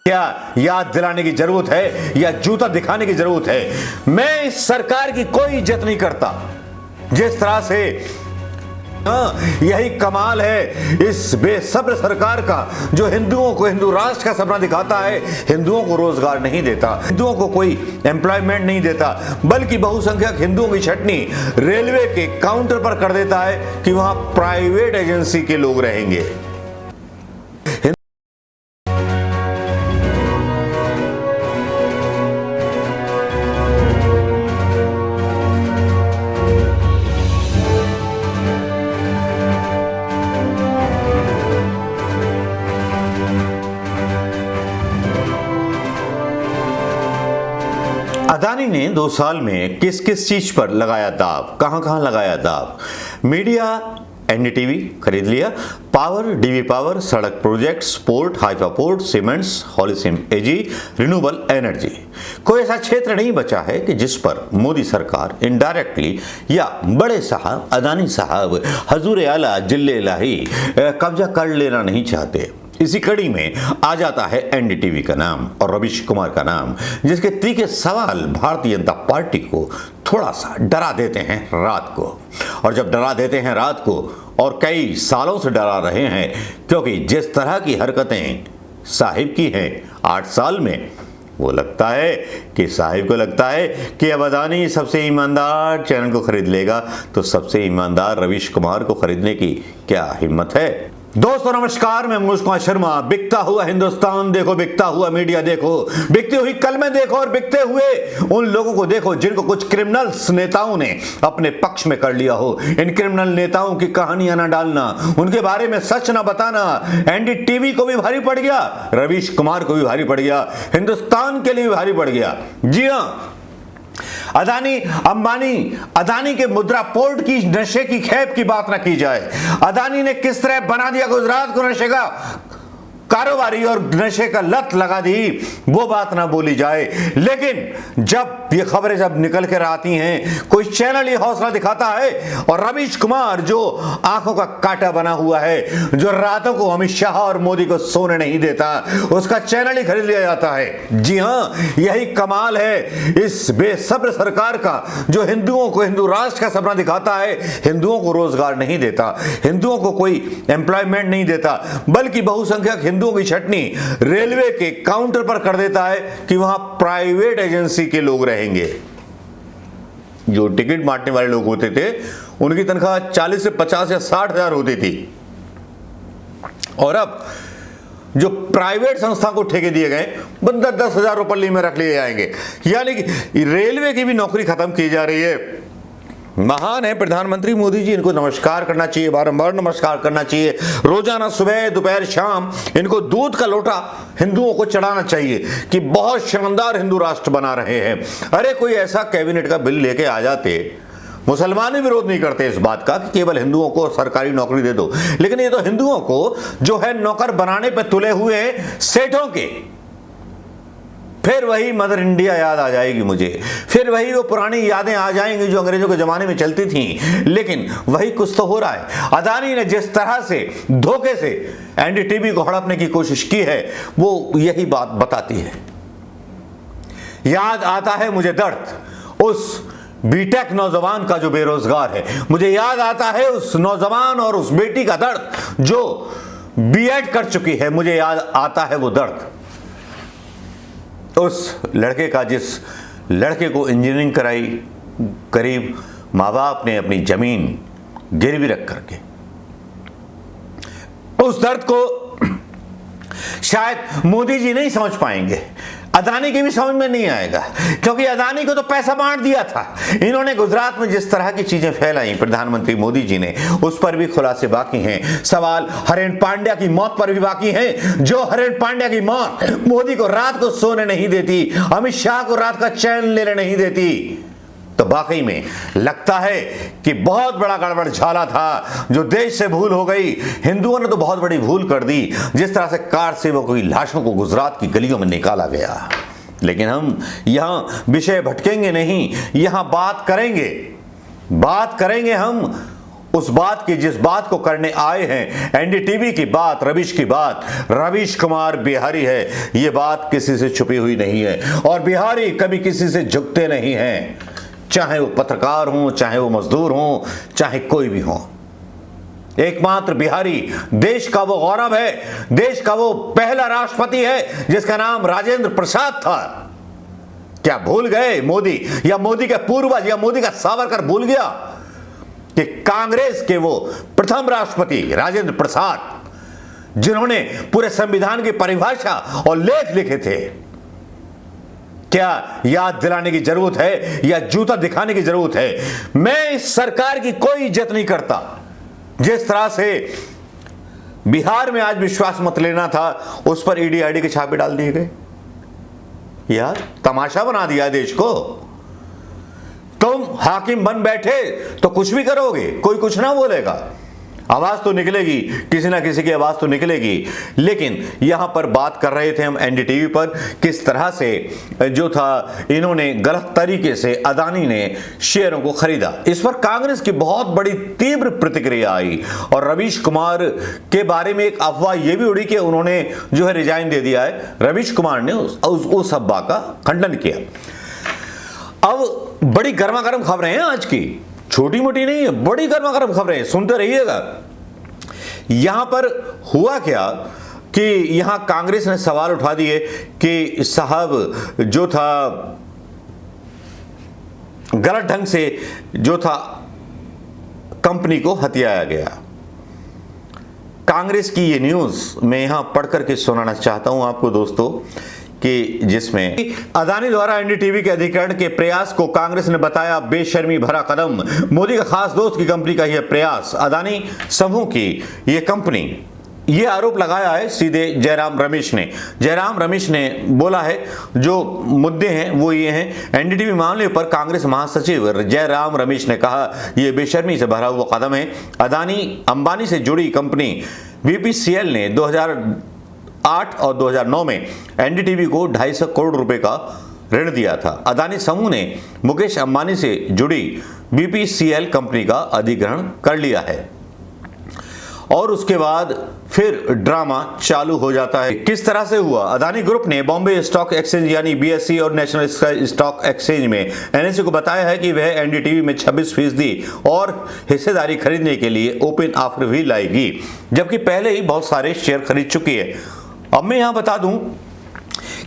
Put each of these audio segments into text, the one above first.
क्या याद दिलाने की जरूरत है या जूता दिखाने की जरूरत है? मैं इस सरकार की कोई इज्जत नहीं करता। जिस तरह से यही कमाल है इस बेसब्र सरकार का, जो हिंदुओं को हिंदू राष्ट्र का सपना दिखाता है, हिंदुओं को रोजगार नहीं देता, हिंदुओं को कोई एम्प्लॉयमेंट नहीं देता, बल्कि बहुसंख्यक हिंदुओं की छटनी रेलवे के काउंटर पर कर देता है कि वहां प्राइवेट एजेंसी के लोग रहेंगे। अदानी ने 2 साल में किस किस चीज पर लगाया दाव, कहां लगाया दाव? मीडिया एनडीटीवी खरीद लिया, पावर डीवी पावर, सड़क projects, port, Haifa port, cements, Holcim AG, renewable energy. कोई ऐसा क्षेत्र नहीं बचा है कि जिस पर मोदी सरकार इनडायरेक्टली या बड़े साहब अदानी साहब हजूर आला जिल्ले इलाही कब्जा कर लेना नहीं चाहते। इसी कड़ी में आ जाता है एनडीटीवी का नाम और रवीश कुमार का नाम, जिसके तीखे सवाल भारतीय जनता पार्टी को थोड़ा सा डरा देते हैं रात को। और जब डरा देते हैं रात को, और कई सालों से डरा रहे हैं, क्योंकि जिस तरह की हरकतें साहिब की हैं 8 साल में, वो लगता है कि साहिब को लगता है कि अब अदानी सबसे ईमानदार चैनल को खरीद लेगा, तो सबसे ईमानदार रवीश कुमार को खरीदने की क्या हिम्मत है? दोस्तों नमस्कार, मैं मनोज कुमार शर्मा। बिकता हुआ हिंदुस्तान देखो, बिकता हुआ मीडिया देखो, बिकती हुई कलमें देखो और बिकते हुए उन लोगों को देखो जिनको कुछ क्रिमिनल्स नेताओं ने अपने पक्ष में कर लिया हो। इन क्रिमिनल नेताओं की कहानियां ना डालना, उनके बारे में सच ना बताना एनडीटीवी को भी भारी पड़ गया, रवीश कुमार को भी भारी पड़ गया, हिंदुस्तान के लिए भी भारी पड़ गया। जी हाँ, अदानी अंबानी, अदानी के मुद्रा पोर्ट की नशे की खेप की बात ना की जाए। अदानी ने किस तरह बना दिया गुजरात को नशे का कारोबारी और नशे का लत लगा दी, वो बात ना बोली जाए। लेकिन जब ये खबरें जब निकल कर आती हैं, कोई चैनल ये हौसला दिखाता है और रवीश कुमार जो आंखों का कांटा बना हुआ है, जो रातों को अमित शाह और मोदी को सोने नहीं देता, उसका चैनल ही खरीद लिया जाता है। जी हाँ, यही कमाल है इस बेसब्र सरकार का, जो हिंदुओं को हिंदू राष्ट्र का सपना दिखाता है, हिंदुओं को रोजगार नहीं देता, हिंदुओं को कोई एम्प्लॉयमेंट नहीं देता, बल्कि बहुसंख्यक हिंदुओं की छटनी रेलवे के काउंटर पर कर देता है कि वहां प्राइवेट एजेंसी के लोग रहेंगे। जो टिकट बांटने वाले लोग होते थे, उनकी तनख्वाह 40 से 50 या 60 हजार होती थी, और अब जो प्राइवेट संस्था को ठेके दिए गए, बस 10 हजार रुपये में रख लिए जाएंगे। यानी कि रेलवे की भी नौकरी खत्म की जा रही है। महान है प्रधानमंत्री मोदी जी, इनको नमस्कार करना चाहिए, बारंबार नमस्कार करना चाहिए। रोजाना सुबह दोपहर शाम इनको दूध का लोटा हिंदुओं को चढ़ाना चाहिए कि बहुत शानदार हिंदू राष्ट्र बना रहे हैं। अरे कोई ऐसा कैबिनेट का बिल लेके आ जाते, मुसलमान भी विरोध नहीं करते इस बात का कि केवल हिंदुओं को सरकारी नौकरी दे दो, लेकिन ये तो हिंदुओं को जो है नौकर बनाने पर तुले हुए हैं सेठों के। फिर वही मदर इंडिया याद आ जाएगी मुझे, फिर वही वो पुरानी यादें आ जाएंगी जो अंग्रेजों के जमाने में चलती थी। लेकिन वही कुछ तो हो रहा है। अदानी ने जिस तरह से धोखे से एनडीटीवी को हड़पने की कोशिश की है, वो यही बात बताती है। याद आता है मुझे दर्द उस बीटेक नौजवान का जो बेरोजगार है, मुझे याद आता है उस नौजवान और उस बेटी का दर्द जो बीएड कर चुकी है, मुझे याद आता है वो दर्द उस लड़के का जिस लड़के को इंजीनियरिंग कराई, करीब माँ बाप ने अपनी जमीन गिरवी रख करके। उस दर्द को शायद मोदी जी नहीं समझ पाएंगे, अदानी की भी समझ में नहीं आएगा, क्योंकि अदानी को तो पैसा बांट दिया था। इन्होंने गुजरात में जिस तरह की चीजें फैलाई प्रधानमंत्री मोदी जी ने, उस पर भी खुलासे बाकी हैं। सवाल हरेन पांड्या की मौत पर भी बाकी है। जो हरेन पांड्या की मौत मोदी को रात को सोने नहीं देती, अमित शाह को रात का चैन लेने नहीं देती, तो वाकई में लगता है कि बहुत बड़ा गड़बड़ झाला था, जो देश से भूल हो गई। हिंदुओं ने तो बहुत बड़ी भूल कर दी, जिस तरह से कार सेवकों की लाशों को गुजरात की गलियों में निकाला गया। लेकिन हम यहां विषय भटकेंगे नहीं, यहां बात करेंगे हम उस बात की जिस बात को करने आए हैं, एनडीटीवी की बात, रवीश की बात। रवीश कुमार बिहारी है, ये बात किसी से छुपी हुई नहीं है और बिहारी कभी किसी से झुकते नहीं हैं, चाहे वो पत्रकार हों, चाहे वो मजदूर हों, चाहे कोई भी हो। एकमात्र बिहारी देश का वो गौरव है, देश का वो पहला राष्ट्रपति है जिसका नाम राजेंद्र प्रसाद था। क्या भूल गए मोदी, या मोदी के पूर्वज, या मोदी का सावरकर भूल गया कि कांग्रेस के वो प्रथम राष्ट्रपति राजेंद्र प्रसाद, जिन्होंने पूरे संविधान की परिभाषा और लेख लिखे थे। क्या याद दिलाने की जरूरत है या जूता दिखाने की जरूरत है? मैं इस सरकार की कोई इज्जत नहीं करता। जिस तरह से बिहार में आज विश्वास मत लेना था, उस पर ईडी आईडी के छापे डाल दिए गए। यार तमाशा बना दिया देश को। तुम हाकिम बन बैठे तो कुछ भी करोगे, कोई कुछ ना बोलेगा, आवाज तो निकलेगी, किसी ना किसी की आवाज तो निकलेगी। लेकिन यहां पर बात कर रहे थे हम एनडीटीवी पर, किस तरह से जो था इन्होंने गलत तरीके से अदानी ने शेयरों को खरीदा। इस पर कांग्रेस की बहुत बड़ी तीव्र प्रतिक्रिया आई और रवीश कुमार के बारे में एक अफवाह यह भी उड़ी कि उन्होंने जो है रिजाइन दे दिया है। रवीश कुमार ने उस अफवाह का खंडन किया। अब बड़ी गर्मा गर्म खबरें हैं आज की, छोटी मोटी नहीं है, बड़ी गर्मा गर्म खबरें, सुनते रहिएगा। यहां पर हुआ क्या कि यहां कांग्रेस ने सवाल उठा दिए कि साहब जो था गलत ढंग से जो था कंपनी को हथियाया गया। कांग्रेस की ये न्यूज मैं यहां पढ़कर के सुनाना चाहता हूं आपको दोस्तों, कि जिसमें अदानी द्वारा एनडीटीवी के अधिग्रहण के प्रयास को कांग्रेस ने बताया बेशर्मी भरा कदम। मोदी का खास दोस्त की कंपनी का यह प्रयास, अदानी समूह की यह कंपनी, यह आरोप लगाया है सीधे जयराम रमेश ने। जयराम रमेश ने बोला है जो मुद्दे हैं वो ये हैं, एनडीटीवी मामले पर कांग्रेस महासचिव जयराम रमेश ने कहा यह बेशर्मी से भरा हुआ कदम है। अदानी अंबानी से जुड़ी कंपनी बीपीसीएल ने 2008 और 2009 में एनडीटीवी को 250 करोड़ रुपए का ऋण दिया था। अदानी समूह ने मुकेश अंबानी से जुड़ी बीपीसीएल कंपनी का अधिग्रहण कर लिया है और उसके बाद फिर ड्रामा चालू हो जाता है। किस तरह से हुआ? अदानी ग्रुप ने बॉम्बे स्टॉक एक्सचेंज यानी बीएसई और नेशनल स्टॉक एक्सचेंज में एनएसई को बताया है कि वह एनडीटीवी में 26% और हिस्सेदारी खरीदने के लिए ओपन ऑफर भी लाएगी, जबकि पहले ही बहुत सारे शेयर खरीद चुकी है। अब मैं यहां बता दूं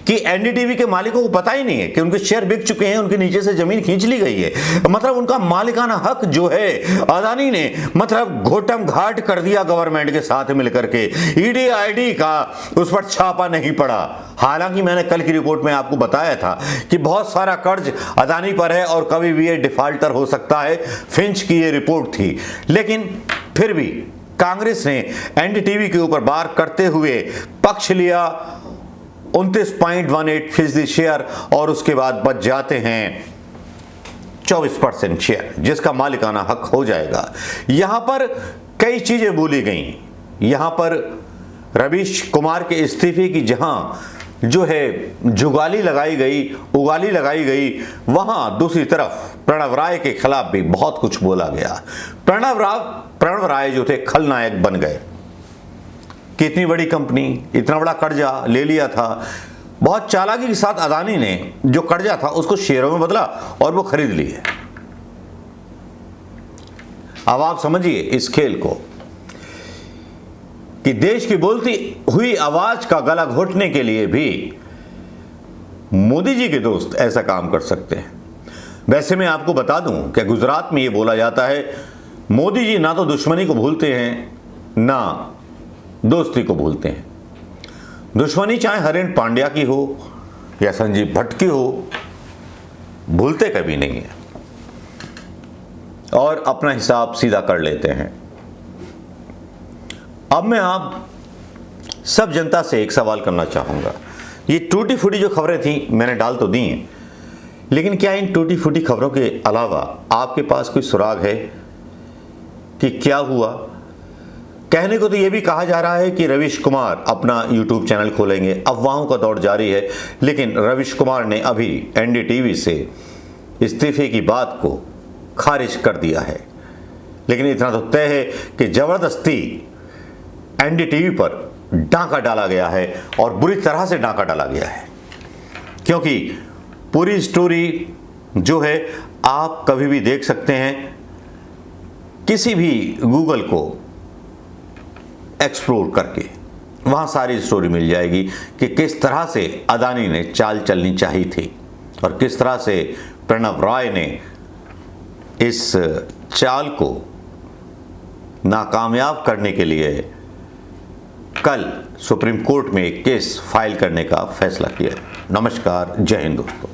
कि एनडीटीवी के मालिकों को पता ही नहीं है कि उनके शेयर बिक चुके हैं, उनके नीचे से जमीन खींच ली गई है। मतलब उनका मालिकाना हक जो है अदानी ने मतलब घोटम घाट कर दिया गवर्नमेंट के साथ मिलकर के। ईडी आईडी का उस पर छापा नहीं पड़ा। हालांकि मैंने कल की रिपोर्ट में आपको बताया था कि बहुत सारा कर्ज अदानी पर है और कभी भी ये डिफॉल्टर हो सकता है। फिंच की ये रिपोर्ट थी, लेकिन फिर भी कांग्रेस ने एनडीटीवी के ऊपर बार करते हुए पक्ष लिया 29.18% शेयर और उसके बाद बच जाते हैं 24% शेयर, जिसका मालिकाना हक हो जाएगा। यहां पर कई चीजें बोली गई। यहां पर रवीश कुमार के इस्तीफे की जहां जो है जुगाली लगाई गई, उगाली लगाई गई, वहां दूसरी तरफ प्रणव राय के खिलाफ भी बहुत कुछ बोला गया। प्रणव राय जो थे खलनायक बन गए कि इतनी बड़ी कंपनी, इतना बड़ा कर्जा ले लिया था। बहुत चालाकी के साथ अदानी ने जो कर्जा था उसको शेयरों में बदला और वो खरीद लिए। अब आप समझिए इस खेल को कि देश की बोलती हुई आवाज का गला घोटने के लिए भी मोदी जी के दोस्त ऐसा काम कर सकते हैं। वैसे मैं आपको बता दूं कि गुजरात में यह बोला जाता है, मोदी जी ना तो दुश्मनी को भूलते हैं ना दोस्ती को भूलते हैं। दुश्मनी चाहे हरेन पांड्या की हो या संजीव भट्ट की हो, भूलते कभी नहीं है और अपना हिसाब सीधा कर लेते हैं। अब मैं आप सब जनता से एक सवाल करना चाहूंगा। ये टूटी फूटी जो खबरें थी मैंने डाल तो दी हैं, लेकिन क्या इन टूटी फूटी खबरों के अलावा आपके पास कोई सुराग है कि क्या हुआ? कहने को तो यह भी कहा जा रहा है कि रवीश कुमार अपना यूट्यूब चैनल खोलेंगे। अफवाहों का दौर जारी है, लेकिन रवीश कुमार ने अभी एनडीटीवी से इस्तीफे की बात को खारिज कर दिया है। लेकिन इतना तो तय है कि जबरदस्ती एनडीटीवी पर डांका डाला गया है और बुरी तरह से डांका डाला गया है, क्योंकि पूरी स्टोरी जो है आप कभी भी देख सकते हैं, किसी भी गूगल को एक्सप्लोर करके वहाँ सारी स्टोरी मिल जाएगी कि किस तरह से अदानी ने चाल चलनी चाहिए थी और किस तरह से प्रणव राय ने इस चाल को नाकामयाब करने के लिए कल सुप्रीम कोर्ट में एक केस फाइल करने का फैसला किया। नमस्कार, जय हिंद दोस्तों।